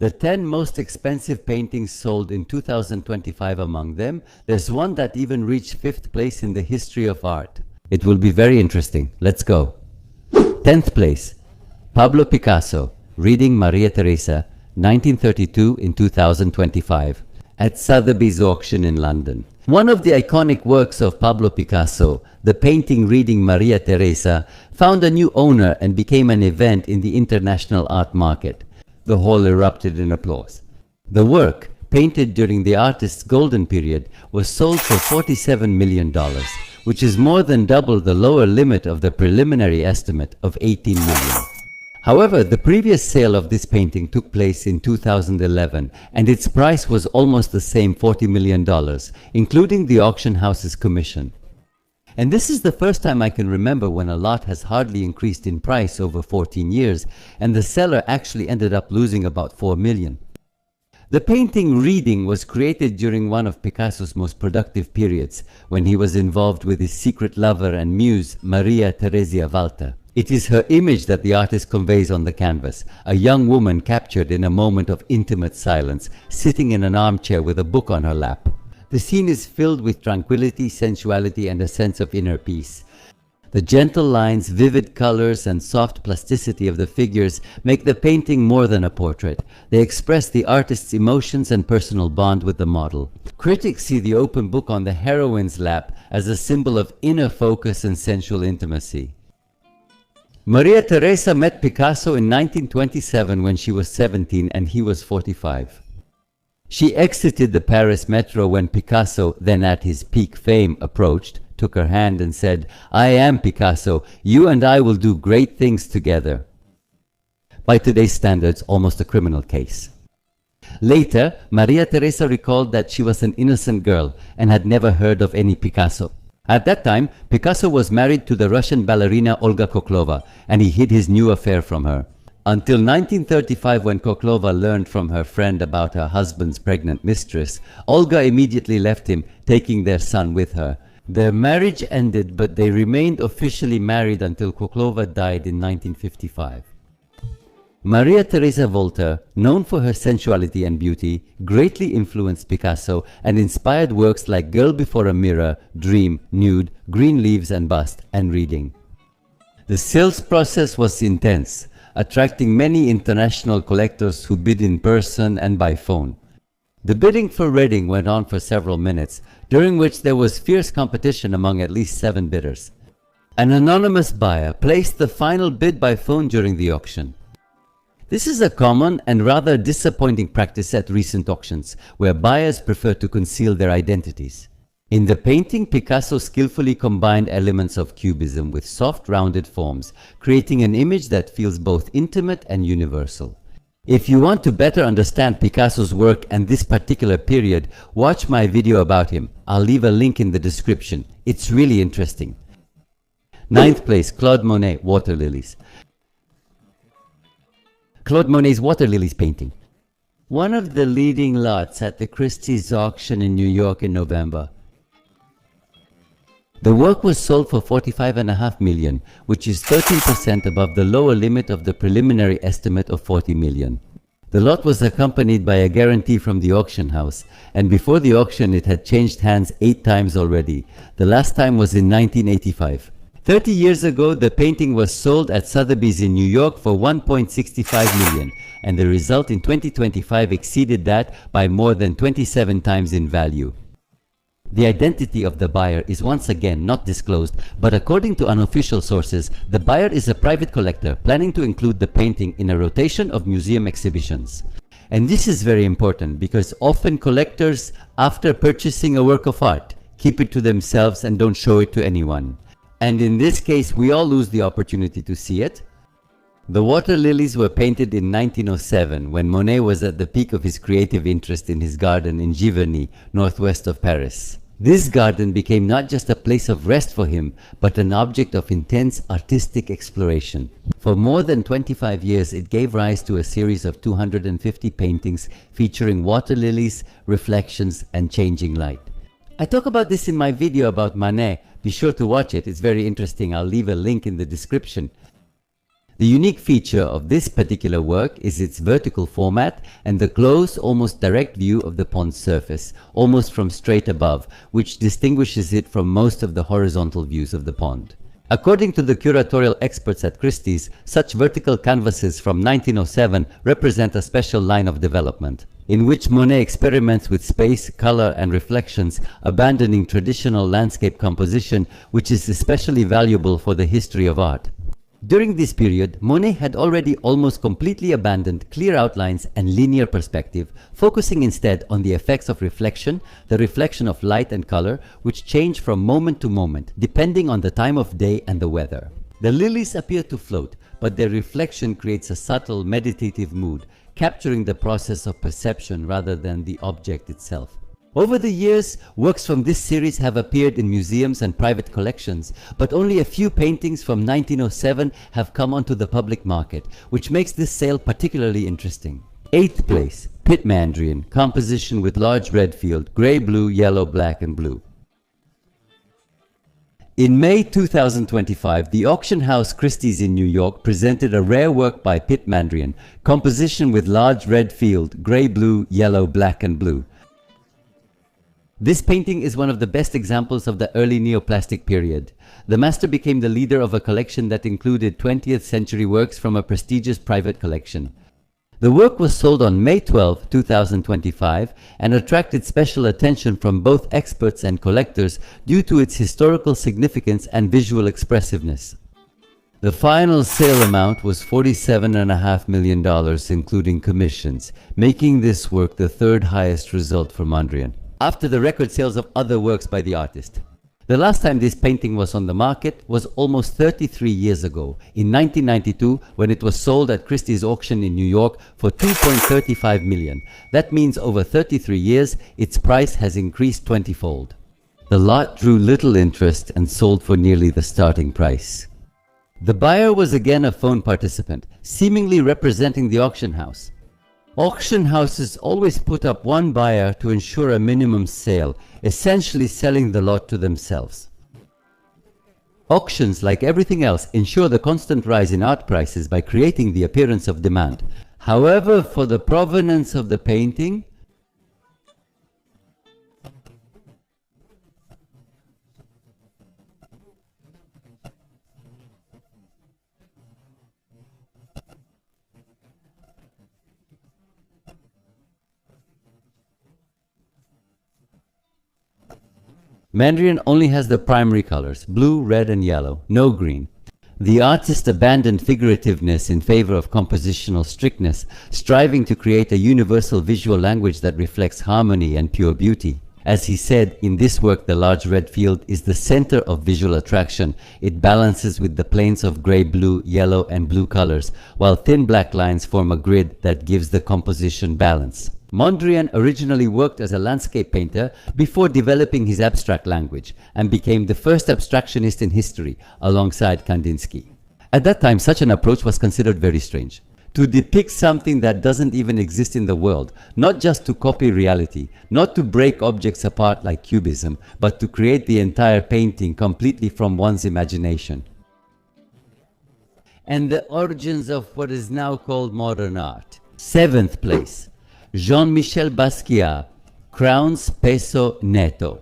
The 10 most expensive paintings sold in 2025 among them, there's one that even reached 5th place in the history of art. It will be very interesting. Let's go. 10th place, Pablo Picasso, Reading Maria Teresa, 1932 in 2025, at Sotheby's auction in London. One of the iconic works of Pablo Picasso, the painting Reading Maria Teresa, found a new owner and became an event in the international art market. The hall erupted in applause. The work, painted during the artist's golden period, was sold for $47 million, which is more than double the lower limit of the preliminary estimate of $18 million. However, the previous sale of this painting took place in 2011, and its price was almost the same $40 million, including the auction house's commission. And this is the first time I can remember when a lot has hardly increased in price over 14 years, and the seller actually ended up losing about $4 million. The painting Reading was created during one of Picasso's most productive periods, when he was involved with his secret lover and muse, Maria Teresa Walter. It is her image that the artist conveys on the canvas, a young woman captured in a moment of intimate silence, sitting in an armchair with a book on her lap. The scene is filled with tranquility, sensuality, and a sense of inner peace. The gentle lines, vivid colors, and soft plasticity of the figures make the painting more than a portrait. They express the artist's emotions and personal bond with the model. Critics see the open book on the heroine's lap as a symbol of inner focus and sensual intimacy. Maria Teresa met Picasso in 1927 when she was 17 and he was 45. She exited the Paris metro when Picasso, then at his peak fame, approached, took her hand and said, "I am Picasso. You and I will do great things together." By today's standards, almost a criminal case. Later, Maria Teresa recalled that she was an innocent girl and had never heard of any Picasso. At that time, Picasso was married to the Russian ballerina Olga Koklova, and he hid his new affair from her. Until 1935, when Koklova learned from her friend about her husband's pregnant mistress, Olga immediately left him, taking their son with her. Their marriage ended, but they remained officially married until Koklova died in 1955. Maria Teresa Walter, known for her sensuality and beauty, greatly influenced Picasso and inspired works like Girl Before a Mirror, Dream, Nude, Green Leaves and Bust, and Reading. The sales process was intense, attracting many international collectors who bid in person and by phone. The bidding for Reading went on for several minutes, during which there was fierce competition among at least 7 bidders. An anonymous buyer placed the final bid by phone during the auction. This is a common and rather disappointing practice at recent auctions, where buyers prefer to conceal their identities. In the painting, Picasso skillfully combined elements of cubism with soft, rounded forms, creating an image that feels both intimate and universal. If you want to better understand Picasso's work and this particular period, watch my video about him. I'll leave a link in the description. It's really interesting. 9th place, Claude Monet, Water Lilies. Claude Monet's Water Lilies painting. One of the leading lots at the Christie's auction in New York in November. The work was sold for $45.5 million, which is 13% above the lower limit of the preliminary estimate of $40 million. The lot was accompanied by a guarantee from the auction house, and before the auction it had changed hands 8 times already. The last time was in 1985. 30 years ago, the painting was sold at Sotheby's in New York for $1.65 million, and the result in 2025 exceeded that by more than 27 times in value. The identity of the buyer is once again not disclosed, but according to unofficial sources, the buyer is a private collector planning to include the painting in a rotation of museum exhibitions. And this is very important because often collectors, after purchasing a work of art, keep it to themselves and don't show it to anyone. And in this case, we all lose the opportunity to see it. The water lilies were painted in 1907, when Monet was at the peak of his creative interest in his garden in Giverny, northwest of Paris. This garden became not just a place of rest for him, but an object of intense artistic exploration. For more than 25 years, it gave rise to a series of 250 paintings featuring water lilies, reflections, and changing light. I talk about this in my video about Monet. Be sure to watch it, it's very interesting. I'll leave a link in the description. The unique feature of this particular work is its vertical format and the close, almost direct view of the pond's surface, almost from straight above, which distinguishes it from most of the horizontal views of the pond. According to the curatorial experts at Christie's, such vertical canvases from 1907 represent a special line of development, in which Monet experiments with space, color, and reflections, abandoning traditional landscape composition, which is especially valuable for the history of art. During this period, Monet had already almost completely abandoned clear outlines and linear perspective, focusing instead on the effects of reflection, the reflection of light and color, which change from moment to moment, depending on the time of day and the weather. The lilies appear to float, but their reflection creates a subtle, meditative mood, capturing the process of perception rather than the object itself. Over the years, works from this series have appeared in museums and private collections, but only a few paintings from 1907 have come onto the public market, which makes this sale particularly interesting. 8th place, Mondrian, composition with large red field, gray, blue, yellow, black and blue. In May 2025, the auction house Christie's in New York presented a rare work by Mondrian, composition with large red field, gray, blue, yellow, black and blue. This painting is one of the best examples of the early neoplastic period. The master became the leader of a collection that included 20th century works from a prestigious private collection. The work was sold on May 12, 2025 and attracted special attention from both experts and collectors due to its historical significance and visual expressiveness. The final sale amount was $47.5 million, including commissions, making this work the third highest result for Mondrian, after the record sales of other works by the artist. The last time this painting was on the market was almost 33 years ago, in 1992, when it was sold at Christie's auction in New York for $2.35 million. That means over 33 years, its price has increased 20-fold. The lot drew little interest and sold for nearly the starting price. The buyer was again a phone participant, seemingly representing the auction house. Auction houses always put up one buyer to ensure a minimum sale, essentially selling the lot to themselves. Auctions, like everything else, ensure the constant rise in art prices by creating the appearance of demand. However, for the provenance of the painting, Mondrian only has the primary colors, blue, red and yellow, no green. The artist abandoned figurativeness in favor of compositional strictness, striving to create a universal visual language that reflects harmony and pure beauty. As he said, in this work the large red field is the center of visual attraction. It balances with the planes of gray, blue, yellow and blue colors, while thin black lines form a grid that gives the composition balance. Mondrian originally worked as a landscape painter before developing his abstract language, and became the first abstractionist in history, alongside Kandinsky. At that time, such an approach was considered very strange. To depict something that doesn't even exist in the world, not just to copy reality, not to break objects apart like cubism, but to create the entire painting completely from one's imagination. And the origins of what is now called modern art. 7th place. Jean-Michel Basquiat, crowns Peso Netto.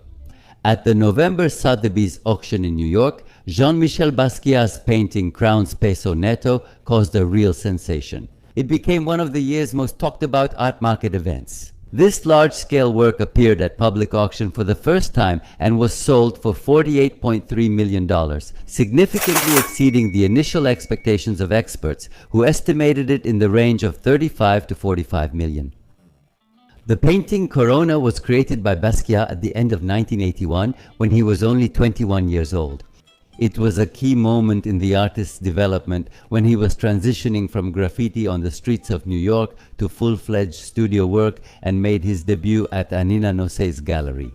At the November Sotheby's auction in New York, Jean-Michel Basquiat's painting Crowns Peso Netto caused a real sensation. It became one of the year's most talked about art market events. This large-scale work appeared at public auction for the first time and was sold for $48.3 million, significantly exceeding the initial expectations of experts, who estimated it in the range of 35 to 45 million. The painting Corona was created by Basquiat at the end of 1981 when he was only 21 years old. It was a key moment in the artist's development when he was transitioning from graffiti on the streets of New York to full-fledged studio work and made his debut at Anina Nosse's gallery.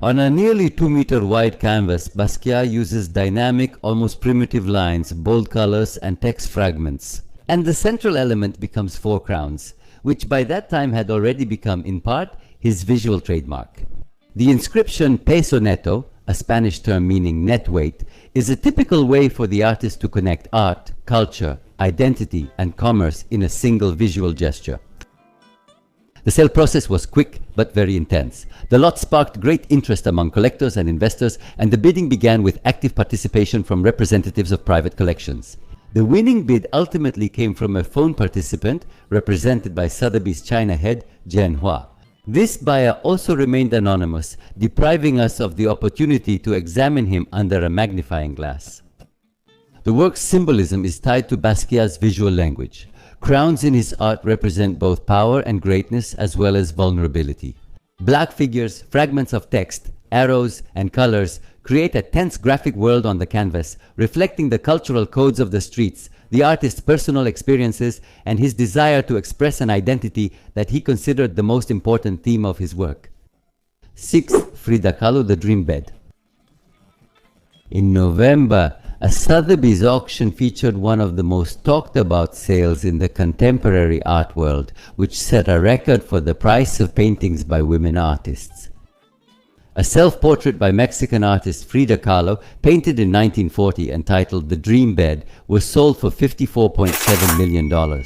On a nearly 2-meter wide canvas, Basquiat uses dynamic, almost primitive lines, bold colors and text fragments. And the central element becomes 4 crowns, which by that time had already become, in part, his visual trademark. The inscription Peso Netto, a Spanish term meaning net weight, is a typical way for the artist to connect art, culture, identity, and commerce in a single visual gesture. The sale process was quick but very intense. The lot sparked great interest among collectors and investors, and the bidding began with active participation from representatives of private collections. The winning bid ultimately came from a phone participant, represented by Sotheby's China head, Jen Hua. This buyer also remained anonymous, depriving us of the opportunity to examine him under a magnifying glass. The work's symbolism is tied to Basquiat's visual language. Crowns in his art represent both power and greatness as well as vulnerability. Black figures, fragments of text, arrows, and colors create a tense graphic world on the canvas, reflecting the cultural codes of the streets, the artist's personal experiences, and his desire to express an identity that he considered the most important theme of his work. 6. Frida Kahlo, The Dream Bed. In November, a Sotheby's auction featured one of the most talked about sales in the contemporary art world, which set a record for the price of paintings by women artists. A self-portrait by Mexican artist Frida Kahlo, painted in 1940 and titled The Dream Bed, was sold for $54.7 million.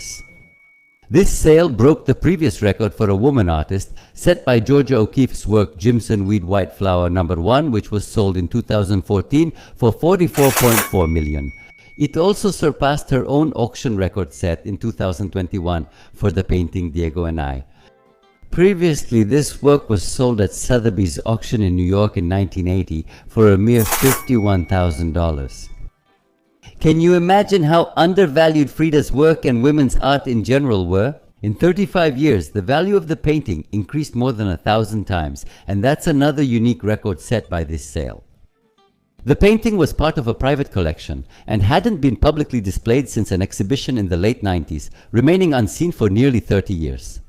This sale broke the previous record for a woman artist, set by Georgia O'Keeffe's work Jimson Weed White Flower No. 1, which was sold in 2014 for $44.4 million. It also surpassed her own auction record set in 2021 for the painting Diego and I. Previously, this work was sold at Sotheby's auction in New York in 1980 for a mere $51,000. Can you imagine how undervalued Frida's work and women's art in general were? In 35 years, the value of the painting increased more than 1,000 times, and that's another unique record set by this sale. The painting was part of a private collection and hadn't been publicly displayed since an exhibition in the late 90s, remaining unseen for nearly 30 years.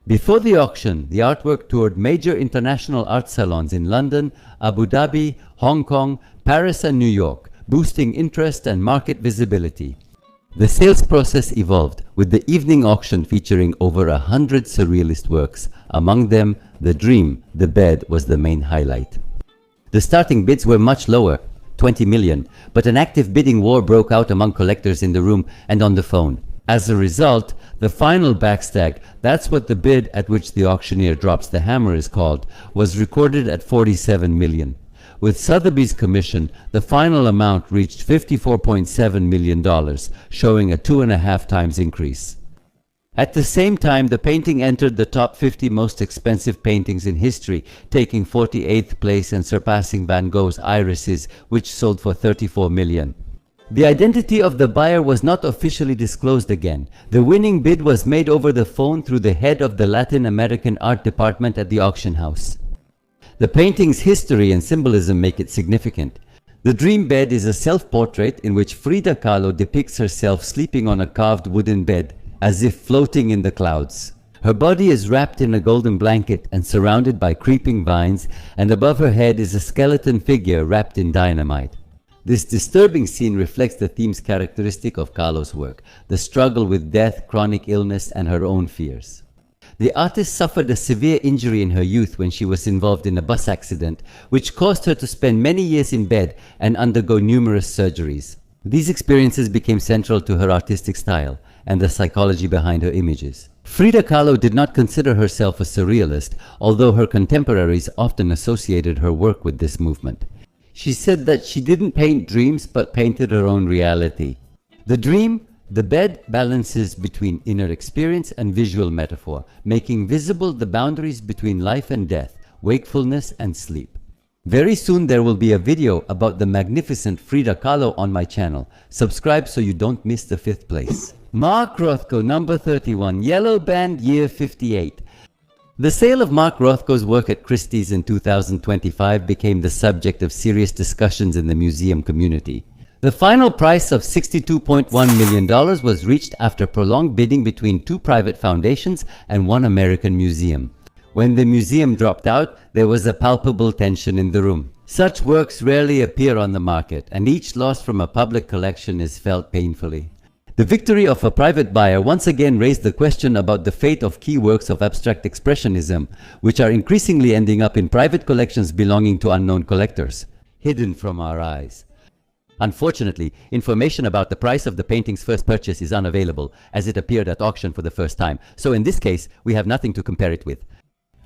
Before the auction, the artwork toured major international art salons in London, Abu Dhabi, Hong Kong, Paris, and New York, boosting interest and market visibility. The sales process evolved, with the evening auction featuring over 100 surrealist works. Among them, The Dream, The Bed was the main highlight. The starting bids were much lower, 20 million, but an active bidding war broke out among collectors in the room and on the phone. As a result, the final backstag, that's what the bid at which the auctioneer drops the hammer is called, was recorded at 47 million. With Sotheby's commission, the final amount reached $54.7 million, showing a 2.5 times increase. At the same time, the painting entered the top 50 most expensive paintings in history, taking 48th place and surpassing Van Gogh's Irises, which sold for $34 million. The identity of the buyer was not officially disclosed again. The winning bid was made over the phone through the head of the Latin American art department at the auction house. The painting's history and symbolism make it significant. The Dream Bed is a self-portrait in which Frida Kahlo depicts herself sleeping on a carved wooden bed, as if floating in the clouds. Her body is wrapped in a golden blanket and surrounded by creeping vines, and above her head is a skeleton figure wrapped in dynamite. This disturbing scene reflects the themes characteristic of Kahlo's work, the struggle with death, chronic illness, and her own fears. The artist suffered a severe injury in her youth when she was involved in a bus accident, which caused her to spend many years in bed and undergo numerous surgeries. These experiences became central to her artistic style and the psychology behind her images. Frida Kahlo did not consider herself a surrealist, although her contemporaries often associated her work with this movement. She said that she didn't paint dreams but painted her own reality. The dream, the bed, balances between inner experience and visual metaphor, making visible the boundaries between life and death, wakefulness and sleep. Very soon there will be a video about the magnificent Frida Kahlo on my channel. Subscribe so you don't miss the 5th place. Mark Rothko, number 31, Yellow Band, year 58. The sale of Mark Rothko's work at Christie's in 2025 became the subject of serious discussions in the museum community. The final price of $62.1 million was reached after prolonged bidding between 2 private foundations and 1 American museum. When the museum dropped out, there was a palpable tension in the room. Such works rarely appear on the market, and each loss from a public collection is felt painfully. The victory of a private buyer once again raised the question about the fate of key works of abstract expressionism, which are increasingly ending up in private collections belonging to unknown collectors, hidden from our eyes. Unfortunately, information about the price of the painting's first purchase is unavailable, as it appeared at auction for the first time, so in this case, we have nothing to compare it with.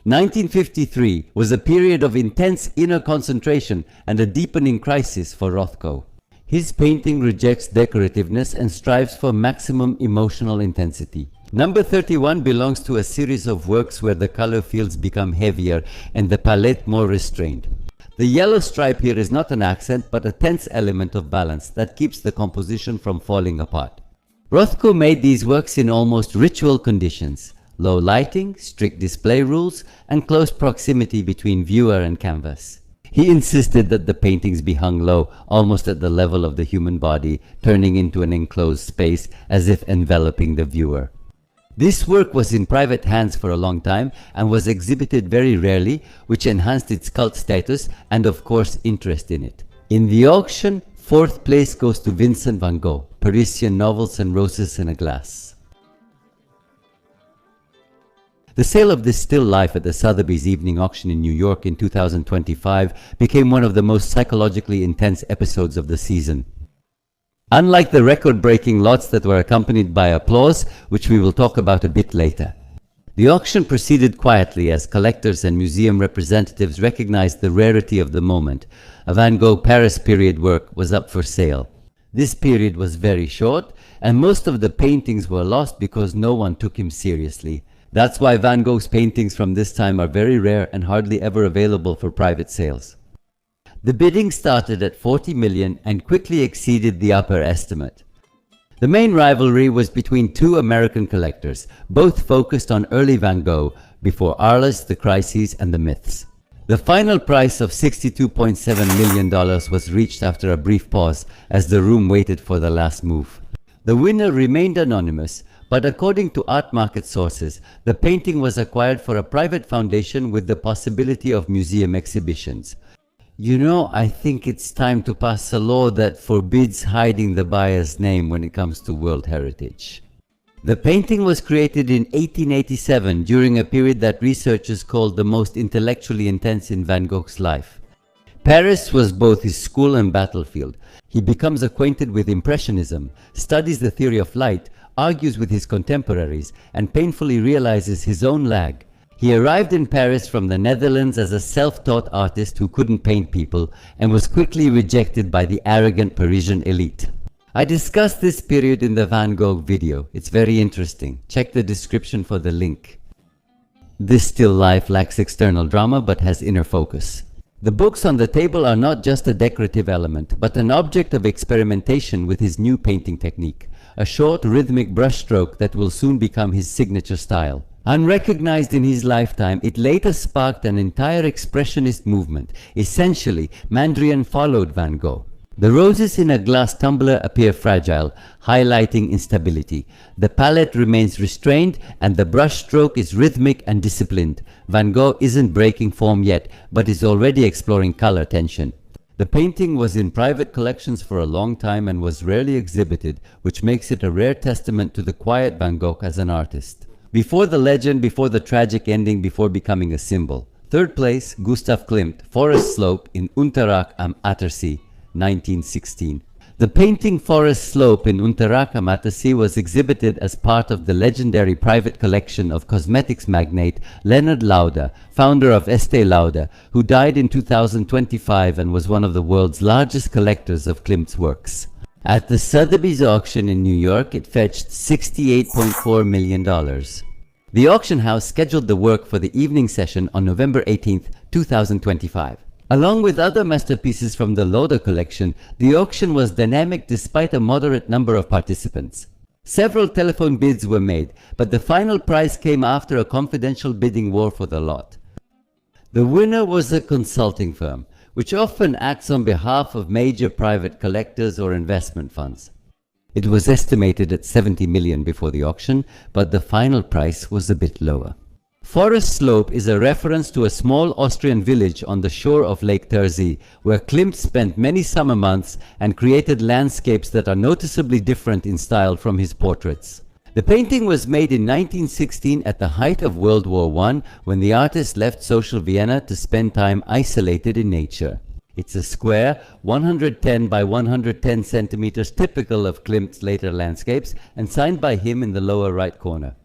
1953 was a period of intense inner concentration and a deepening crisis for Rothko. His painting rejects decorativeness and strives for maximum emotional intensity. Number 31 belongs to a series of works where the color fields become heavier and the palette more restrained. The yellow stripe here is not an accent but a tense element of balance that keeps the composition from falling apart. Rothko made these works in almost ritual conditions: low lighting, strict display rules, and close proximity between viewer and canvas. He insisted that the paintings be hung low, almost at the level of the human body, turning into an enclosed space as if enveloping the viewer. This work was in private hands for a long time and was exhibited very rarely, which enhanced its cult status and of course interest in it. In the auction, fourth place goes to Vincent van Gogh, Parisian Novels and Roses in a Glass. The sale of this still life at the Sotheby's evening auction in New York in 2025 became one of the most psychologically intense episodes of the season. Unlike the record-breaking lots that were accompanied by applause, which we will talk about a bit later. The auction proceeded quietly as collectors and museum representatives recognized the rarity of the moment. A Van Gogh Paris period work was up for sale. This period was very short, and most of the paintings were lost because no one took him seriously. That's why Van Gogh's paintings from this time are very rare and hardly ever available for private sales. The bidding started at 40 million and quickly exceeded the upper estimate. The main rivalry was between two American collectors, both focused on early Van Gogh, before Arles, the Crises, and the Myths. The final price of $62.7 million was reached after a brief pause as the room waited for the last move. The winner remained anonymous, but according to art market sources, the painting was acquired for a private foundation with the possibility of museum exhibitions. You know, I think it's time to pass a law that forbids hiding the buyer's name when it comes to World Heritage. The painting was created in 1887 during a period that researchers called the most intellectually intense in Van Gogh's life. Paris was both his school and battlefield. He becomes acquainted with Impressionism, studies the theory of light, argues with his contemporaries, and painfully realizes his own lag. He arrived in Paris from the Netherlands as a self-taught artist who couldn't paint people and was quickly rejected by the arrogant Parisian elite. I discussed this period in the Van Gogh video. It's very interesting. Check the description for the link. This still life lacks external drama but has inner focus. The books on the table are not just a decorative element, but an object of experimentation with his new painting technique, a short rhythmic brushstroke that will soon become his signature style. Unrecognized in his lifetime, it later sparked an entire expressionist movement. Essentially, Mondrian followed Van Gogh. The roses in a glass tumbler appear fragile, highlighting instability. The palette remains restrained and the brushstroke is rhythmic and disciplined. Van Gogh isn't breaking form yet, but is already exploring color tension. The painting was in private collections for a long time and was rarely exhibited, which makes it a rare testament to the quiet Van Gogh as an artist. Before the legend, before the tragic ending, before becoming a symbol. Third place, Gustav Klimt, Forest Slope in Unterach am Attersee, 1916. The painting Forest Slope in Unterach am Attersee was exhibited as part of the legendary private collection of cosmetics magnate Leonard Lauder, founder of Estée Lauder, who died in 2025 and was one of the world's largest collectors of Klimt's works. At the Sotheby's auction in New York, it fetched $68.4 million. The auction house scheduled the work for the evening session on November 18, 2025. Along with other masterpieces from the Lauder collection, the auction was dynamic despite a moderate number of participants. Several telephone bids were made, but the final prize came after a confidential bidding war for the lot. The winner was a consulting firm, which often acts on behalf of major private collectors or investment funds. It was estimated at 70 million before the auction, but the final price was a bit lower. Forest Slope is a reference to a small Austrian village on the shore of Lake Terzi, where Klimt spent many summer months and created landscapes that are noticeably different in style from his portraits. The painting was made in 1916 at the height of World War I, when the artist left social Vienna to spend time isolated in nature. It's a square, 110 by 110 centimeters, typical of Klimt's later landscapes, and signed by him in the lower right corner.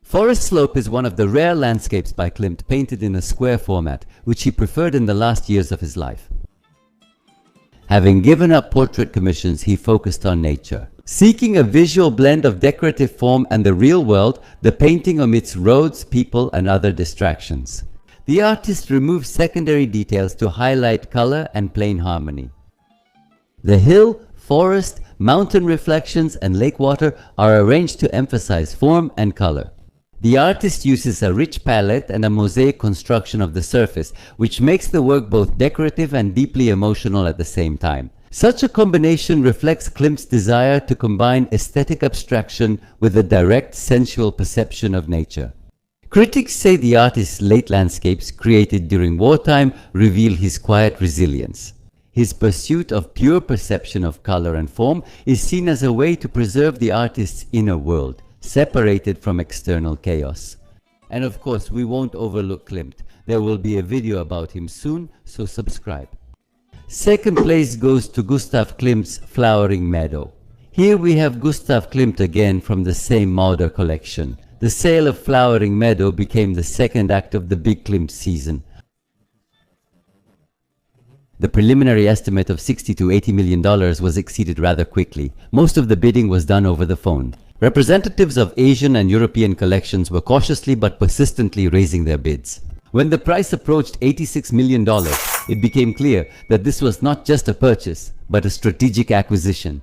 Forest Slope is one of the rare landscapes by Klimt painted in a square format, which he preferred in the last years of his life. Having given up portrait commissions, he focused on nature. Seeking a visual blend of decorative form and the real world, the painting omits roads, people, and other distractions. The artist removes secondary details to highlight color and plane harmony. The hill, forest, mountain reflections, and lake water are arranged to emphasize form and color. The artist uses a rich palette and a mosaic construction of the surface, which makes the work both decorative and deeply emotional at the same time. Such a combination reflects Klimt's desire to combine aesthetic abstraction with a direct, sensual perception of nature. Critics say the artist's late landscapes, created during wartime, reveal his quiet resilience. His pursuit of pure perception of color and form is seen as a way to preserve the artist's inner world, separated from external chaos. And of course, we won't overlook Klimt. There will be a video about him soon, so subscribe. Second place goes to Gustav Klimt's Flowering Meadow. Here we have Gustav Klimt again from the same Mauder collection. The sale of Flowering Meadow became the second act of the big Klimt season. The preliminary estimate of $60 to $80 million was exceeded rather quickly. Most of the bidding was done over the phone. Representatives of Asian and European collections were cautiously but persistently raising their bids. When the price approached $86 million, it became clear that this was not just a purchase, but a strategic acquisition.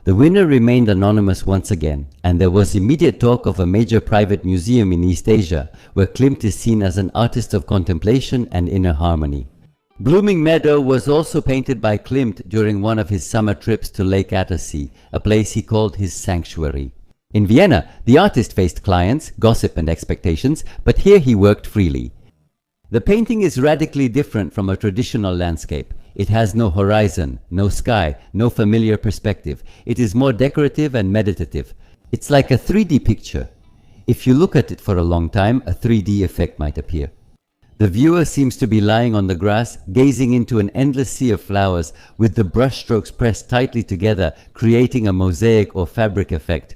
The winner remained anonymous once again, and there was immediate talk of a major private museum in East Asia, where Klimt is seen as an artist of contemplation and inner harmony. Blooming Meadow was also painted by Klimt during one of his summer trips to Lake Attersee, a place he called his sanctuary. In Vienna, the artist faced clients, gossip and expectations, but here he worked freely. The painting is radically different from a traditional landscape. It has no horizon, no sky, no familiar perspective. It is more decorative and meditative. It's like a 3D picture. If you look at it for a long time, a 3D effect might appear. The viewer seems to be lying on the grass, gazing into an endless sea of flowers, with the brushstrokes pressed tightly together, creating a mosaic or fabric effect.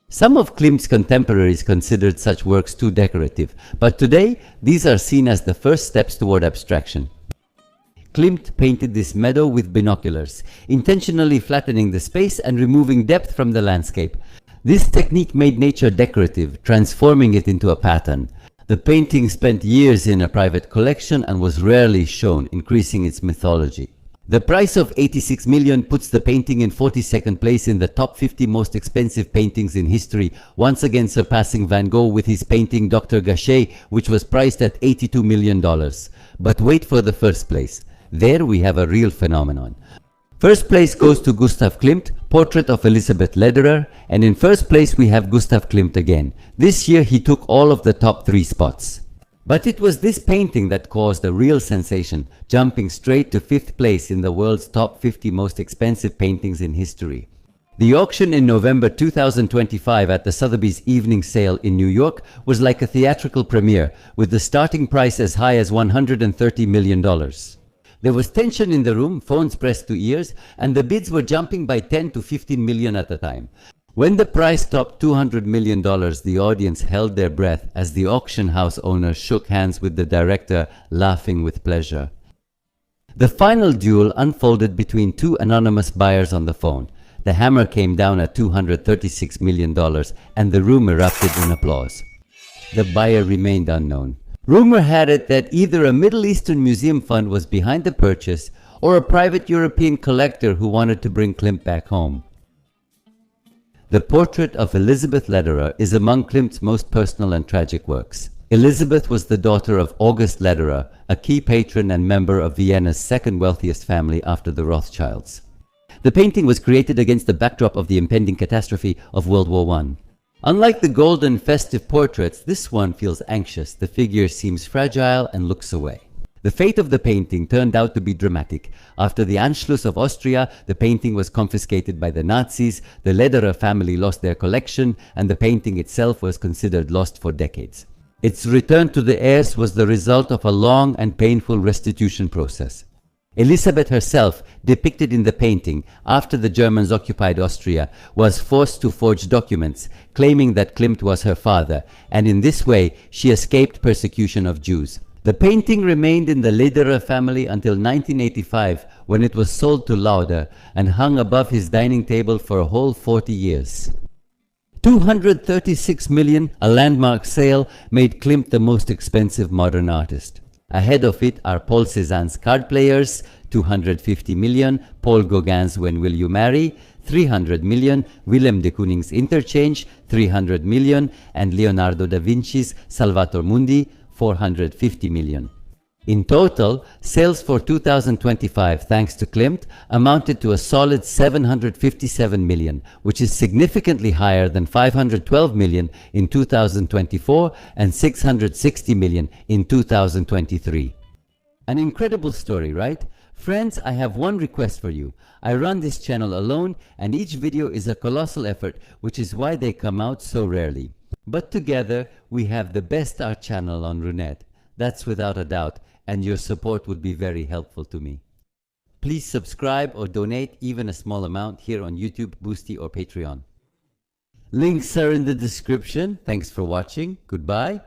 Some of Klimt's contemporaries considered such works too decorative, but today these are seen as the first steps toward abstraction. Klimt painted this meadow with binoculars, intentionally flattening the space and removing depth from the landscape. This technique made nature decorative, transforming it into a pattern. The painting spent years in a private collection and was rarely shown, increasing its mythology. The price of $86 million puts the painting in 42nd place in the top 50 most expensive paintings in history, once again surpassing Van Gogh with his painting Dr. Gachet, which was priced at $82 million. But wait for the first place. There we have a real phenomenon. First place goes to Gustav Klimt, portrait of Elisabeth Lederer, and in first place we have Gustav Klimt again. This year he took all of the top 3 spots. But it was this painting that caused a real sensation, jumping straight to 5th place in the world's top 50 most expensive paintings in history. The auction in November 2025 at the Sotheby's evening sale in New York was like a theatrical premiere, with the starting price as high as $130 million. There was tension in the room, phones pressed to ears, and the bids were jumping by 10 to 15 million at a time. When the price topped $200 million, the audience held their breath as the auction house owner shook hands with the director, laughing with pleasure. The final duel unfolded between 2 anonymous buyers on the phone. The hammer came down at $236 million, and the room erupted in applause. The buyer remained unknown. Rumor had it that either a Middle Eastern museum fund was behind the purchase, or a private European collector who wanted to bring Klimt back home. The portrait of Elisabeth Lederer is among Klimt's most personal and tragic works. Elisabeth was the daughter of August Lederer, a key patron and member of Vienna's second wealthiest family after the Rothschilds. The painting was created against the backdrop of the impending catastrophe of World War I. Unlike the golden festive portraits, this one feels anxious. The figure seems fragile and looks away. The fate of the painting turned out to be dramatic. After the Anschluss of Austria, the painting was confiscated by the Nazis, the Lederer family lost their collection, and the painting itself was considered lost for decades. Its return to the heirs was the result of a long and painful restitution process. Elisabeth herself, depicted in the painting after the Germans occupied Austria, was forced to forge documents claiming that Klimt was her father, and in this way she escaped persecution of Jews. The painting remained in the Lederer family until 1985, when it was sold to Lauder and hung above his dining table for a whole 40 years. 236 million, a landmark sale, made Klimt the most expensive modern artist. Ahead of it are Paul Cézanne's Card Players, 250 million, Paul Gauguin's When Will You Marry, 300 million, Willem de Kooning's Interchange, 300 million, and Leonardo da Vinci's Salvator Mundi, 450 million. In total, sales for 2025, thanks to Klimt, amounted to a solid 757 million, which is significantly higher than 512 million in 2024 and 660 million in 2023. An incredible story, right? Friends, I have one request for you. I run this channel alone, and each video is a colossal effort, which is why they come out so rarely. But together, we have the best art channel on Runet. That's without a doubt, and your support would be very helpful to me. Please subscribe or donate even a small amount here on YouTube, Boosty, or Patreon. Links are in the description. Thanks for watching. Goodbye.